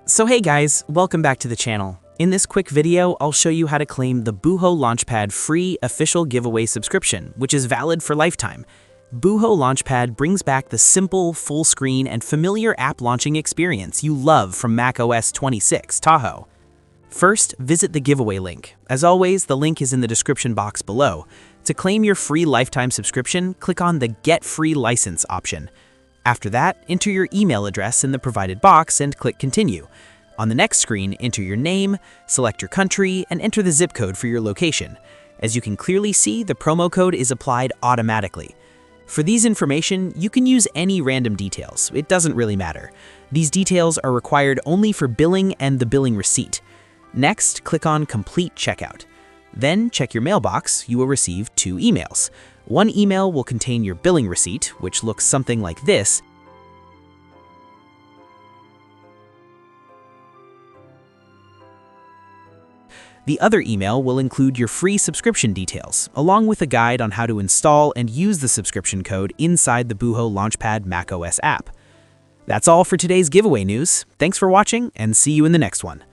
So hey guys, welcome back to the channel. In this quick video, I'll show you how to claim the BuhoLaunchpad free official giveaway subscription, which is valid for lifetime. BuhoLaunchpad brings back the simple, full screen, and familiar app launching experience you love from macOS 26 Tahoe. First, visit the giveaway link. As always, the link is in the description box below. To claim your free lifetime subscription, click on the Get Free License option. After that, enter your email address in the provided box and click Continue. On the next screen, enter your name, select your country, and enter the zip code for your location. As you can clearly see, the promo code is applied automatically. For these information, you can use any random details. It doesn't really matter. These details are required only for billing and the billing receipt. Next, click on Complete Checkout. Then check your mailbox. You will receive 2 emails. One email will contain your billing receipt, which looks something like this. The other email will include your free subscription details, along with a guide on how to install and use the subscription code inside the BuhoLaunchpad macOS app. That's all for today's giveaway news. Thanks for watching, and see you in the next one.